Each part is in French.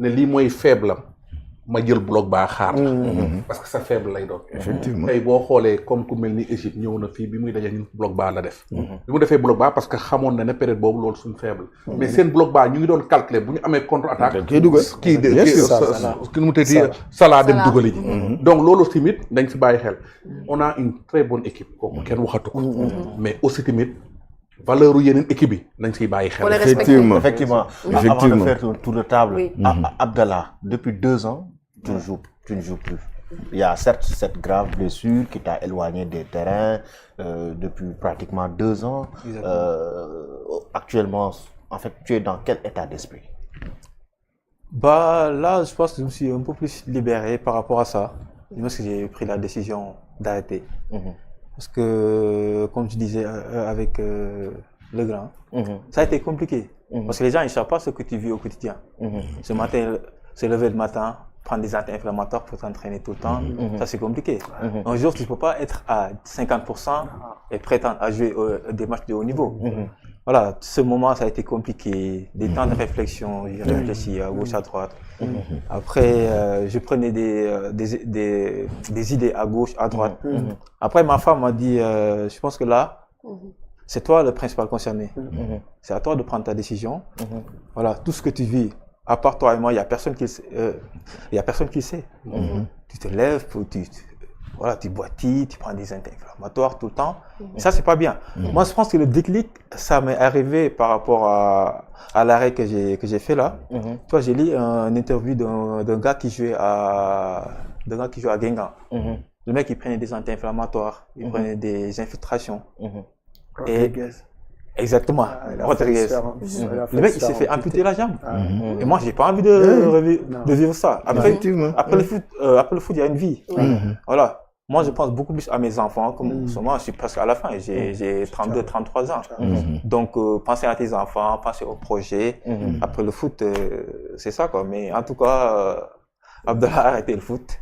ne lii mooy faible am ma jël bloc baa xaar parce que sa faible lay doon. effectivement tey boo xoolee comme ku mel ni Égypte ñëw na fii bi muy daje ñun bloc bas la def. bi mu defee bloc bas parce que xamoon na ne période boobu loolu suñ faible. mais seen bloc bas ñu ngi doon calculer bu ñu amee contre attaque. kii dugal kii nu mu tëddee Salah dem dugali ji. donc loolu tamit dañ si bàyyi xel. on a une très bonne équipe kooku kenn waxatu ko. mais aussi tamit valeur u yeneen équipe yi nañ siy bàyyi xel. Effectivement. Avant de faire un tour de table, Abdallah, depuis 2 ans, tu ne joues plus. Il y a certes cette grave blessure qui t'a éloigné des terrains depuis pratiquement 2 ans. Actuellement, en fait, tu es dans quel état d'esprit? Bah là, je pense que je me suis un peu plus libéré par rapport à ça. Je pense que j'ai pris la décision d'arrêter. Parce que, comme je disais avec le grand, ça a été compliqué. Parce que les gens, ils ne savent pas ce que tu vis au quotidien. Ce matin, se lever le matin, prendre des anti-inflammatoires pour t'entraîner tout le temps, ça c'est compliqué. Un jour, tu ne peux pas être à 50% et prétendre à jouer des matchs de haut niveau. Voilà, ce moment, ça a été compliqué. Des temps de réflexion, j'ai réfléchi à gauche, à droite. Après, je prenais des idées à gauche, à droite. Après, ma femme m'a dit, je pense que là, c'est toi le principal concerné. C'est à toi de prendre ta décision. Voilà, tout ce que tu vis, à part toi et moi, il n'y a personne qui sait. Tu te lèves, tu boitis, tu prends des anti-inflammatoires tout le temps. Et ça, c'est pas bien. Moi, je pense que le déclic, ça m'est arrivé par rapport à l'arrêt que j'ai fait là. Tu vois, j'ai lu une interview d'un gars qui jouait à Guingamp. Le mec, il prenait des anti-inflammatoires, il prenait des infiltrations. Et exactement, Rodriguez. Le mec, il s'est fait amputer la jambe. Et moi, j'ai pas envie de vivre ça. Après le foot, il y a une vie. Voilà. Moi, je pense beaucoup plus à mes enfants. Comme moi, je suis presque à la fin. J'ai 32, 33 ans. Donc, pensez à tes enfants, pensez au projet. Après le foot, c'est ça, quoi. Mais en tout cas, Abdallah a arrêté le foot.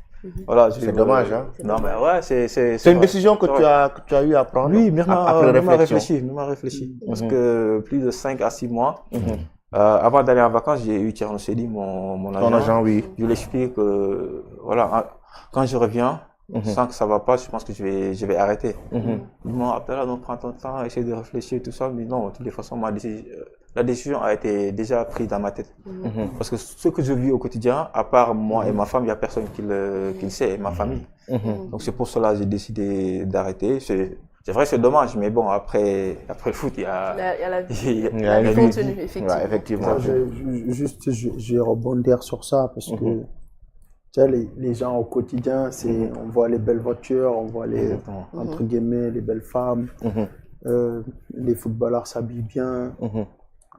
Voilà, c'est dommage, hein? Non, mais ouais, c'est une décision que tu as eu à prendre. Oui, même réfléchi. Parce que plus de 5 à 6 mois, avant d'aller en vacances, j'ai eu Thierno Sedi, mon agent. Ton agent, oui. Je lui explique que, voilà, quand je reviens, sans que ça va pas, je pense que je vais arrêter. Bon, Abdallah, donc prends ton temps, essaie de réfléchir, tout ça. Mais non, de toutes les façons, la décision a été déjà prise dans ma tête. Parce que ce que je vis au quotidien, à part moi et ma femme, il n'y a personne qui le sait, et ma famille. Donc c'est pour cela que j'ai décidé d'arrêter. C'est vrai, c'est dommage, mais bon, après le foot, il y a la vie continue, effectivement. Ouais, effectivement. Je vais rebondir sur ça, parce que tu sais, les gens au quotidien, on voit les belles voitures, on voit entre guillemets, les belles femmes. Les footballeurs s'habillent bien.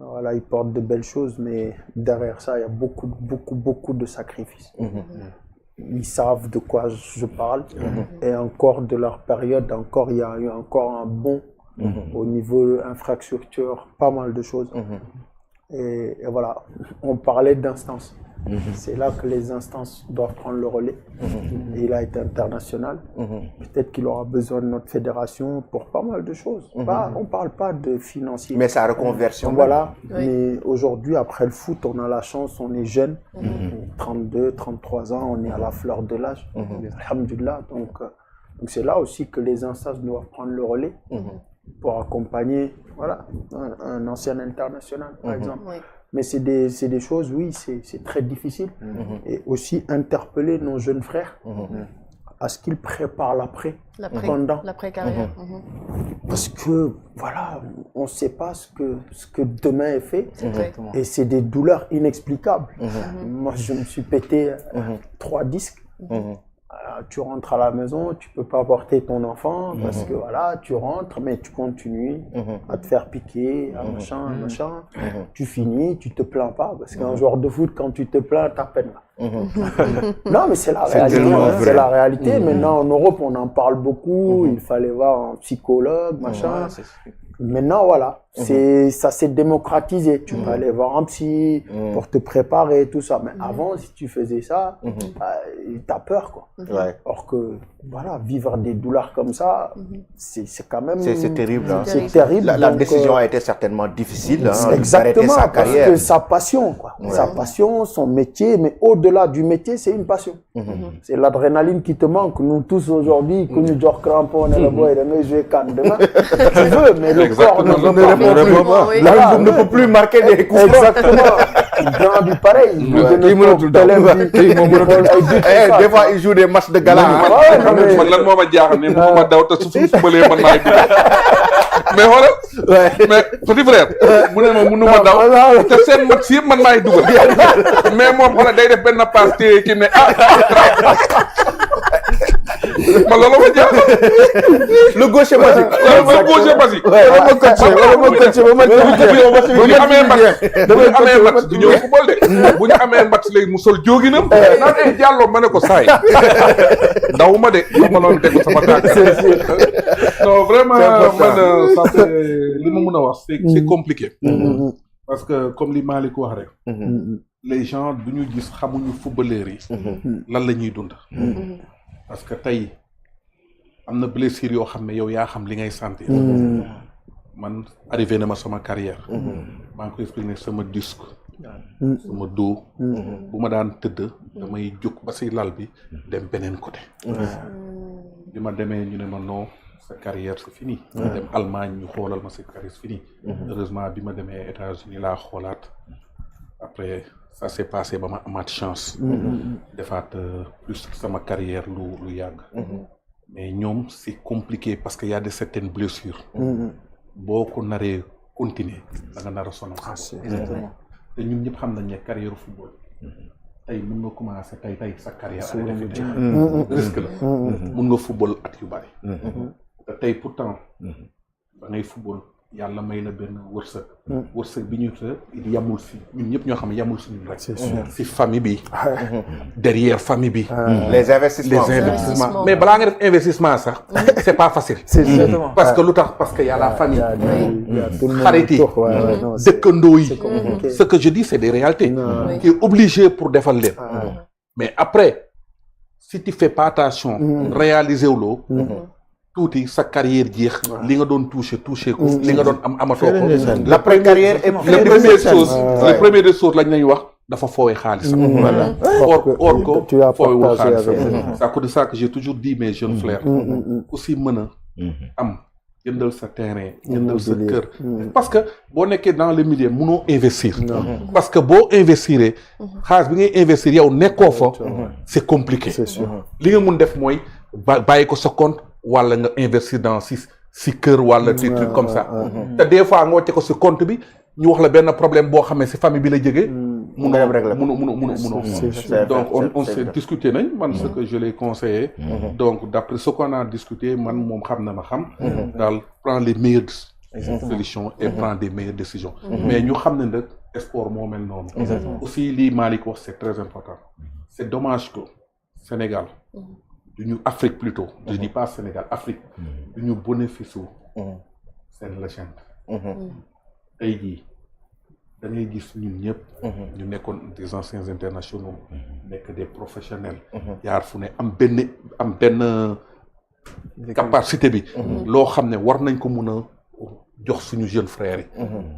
Voilà, ils portent de belles choses, mais derrière ça, il y a beaucoup de sacrifices. Ils savent de quoi je parle. Et encore de leur période, il y a eu encore un bond au niveau infrastructure, pas mal de choses. Et voilà, on parlait d'instances. C'est là que les instances doivent prendre le relais. Et il a été international. Peut-être qu'il aura besoin de notre fédération pour pas mal de choses. On ne parle pas de financier. Mais sa reconversion. Voilà. Mais aujourd'hui, après le foot, on a la chance, on est jeune. 32, 33 ans, on est à la fleur de l'âge. Alhamdulillah. Donc c'est là aussi que les instances doivent prendre le relais pour accompagner un ancien international, par exemple. Mais c'est des choses, oui, c'est très difficile. Et aussi interpeller nos jeunes frères à ce qu'ils préparent l'après-carrière. Parce que, voilà, on ne sait pas ce que demain est fait. Et c'est des douleurs inexplicables. Moi, je me suis pété 3 disques. Tu rentres à la maison, tu peux pas porter ton enfant parce que voilà, tu rentres, mais tu continues à te faire piquer, à machin. Tu finis, tu te plains pas parce qu'un joueur de foot, quand tu te plains, t'as peine là. Non, mais c'est la réalité. C'est la réalité. Maintenant, en Europe, on en parle beaucoup. Il fallait voir un psychologue, machin. Maintenant, voilà, ça s'est démocratisé. Tu peux aller voir un psy pour te préparer, tout ça. Mais avant, si tu faisais ça, t'as peur, quoi. Ouais. Or que, voilà, vivre des douleurs comme ça, c'est quand même... C'est terrible. Hein. C'est terrible. La Donc, décision a été certainement difficile. Hein, exactement, sa parce carrière. que sa passion, quoi. Ouais. Sa passion, son métier, mais au-delà du métier, c'est une passion. C'est l'adrénaline qui te manque. Nous tous aujourd'hui, que nous jouons crampon, on est là-bas, et on joue quand demain. Tu veux, mais le corps ne veut pas. Là, on ne peut plus marquer des coups. Exactement. Grand du pareil. Des fois, il joue des matchs de gala. man lan moo ma jaaxal ne mënuma daw te su fubalee man maay dugg mais xoolal mais petit frère mu ne ma mënuma daw te seen mat si yëpp man maay dugal mais moom xoolal day def benn passe téye ki ne ma loolu ma jaaxal Le gaucher magique. le gaucher magique bu ñu amee match du ñëw football de bu ñu amee match léegi mu sol jóginam naan ay jàlloo ma ne ko saay daw ma de ma loon tegu sama tànk non vraiment man ça c'est li ma mën a wax c'est compliqué parce que comme li Malick wax rek les gens du ñu gis xamuñu footballeurs yi lan la ñuy dund parce que tey am na blessure yoo xam ne yow yaa xam li ngay sentir man arrivé na ma sama carrière maa ngi koy expliqué sama disque sama dos bu ma daan tëdd damay jóg ba si lal bi dem beneen côté bi ma demee ñu ne ma non sa carrière c'est fini dem Allemagne ñu xoolal ma sa carrière c'est fini heureusement bi ma demee États-Unis laa xoolaat après ça s'est passé ba ma amaat chance defaat plus sama carrière lu yàgg mais ñoom c'est compliqué parce que y a de certaines blessures boo ko naree continuer da nga nar a sonal te ñun ñëpp xam nañ ne carrière football tey mun nga commencer tey sa carrière risque la mun nga football at yu bari te tey pourtant da ngay football yàlla may la benn wërsëg bi ñu te yamul si ñun ñëpp ñoo xam ne yamul si ñun rek si famille bi derrière famille bi les investissements mais balaa nga def investissement sax c'est pas facile parce que lu tax parce que y a la famille xarit yi dëkkandoo yi ce que je dis c'est des réalités qui est obligé pour defal leen mais après si tu fais pas attention réaliser wuloo tuuti sa carrière jeex li nga doon touché ko li nga doon amatoo ko l'après carrière est les premières des choses lañ nañ wax dafa foowee xaalisam or ko foowewul xaalisam c'est à cause de ça que j'ai toujours dit mes jeunes frères aussi mën a am jëndal sa terrain jëndal sa kër parce que boo nekkee dans le milieu mënoo investir parce que boo investiree xaalis bi ngay investir yow nekkoo fa c'est compliqué li nga mun def mooy bàyyi ko sa compte wala nga investir dans si kër wala des trucs comme ça te des fois nga wàcce ko si compte bi ñu wax la benn problème boo xamee si famille bi la jógee mun donc on s'est discuté nañ man ce que je l'ai conseillé donc d'après ce qu'on a discuté man moom xam na ma xam daal prend les meilleures solutions et prend des meilleures décisions mais ñu xam ne nag sport moo mel noonu aussi lii Malick wax c'est très important c'est dommage que Sénégal duñu Afrique plutôt je dis pas Sénégal Afrique duñu bénéfice wu seen légende tey jii da ngay gis ñun ñëpp ñu nekkoon des anciens internationaux nekk des professionnels yaar fu ne am benn capacité bi loo xam ne war nañ ko mun a jox suñu jeunes frères yi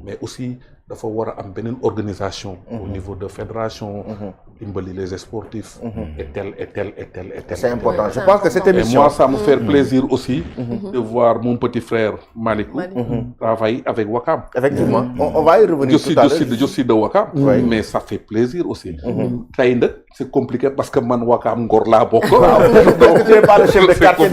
mais aussi dafa war a am beneen organisation au niveau de fédération dimbali les sportifs et tel c'est important je pense que cette émission et moi ça me fait plaisir aussi de voir mon petit frère Malikou travailler avec Wakam effectivement on va y revenir tout à l'heure je suis de Wakam mais ça fait plaisir aussi tey nag c'est compliqué parce que man Wakam Ngor laa bokk donc tu n'es pas le chef de quartier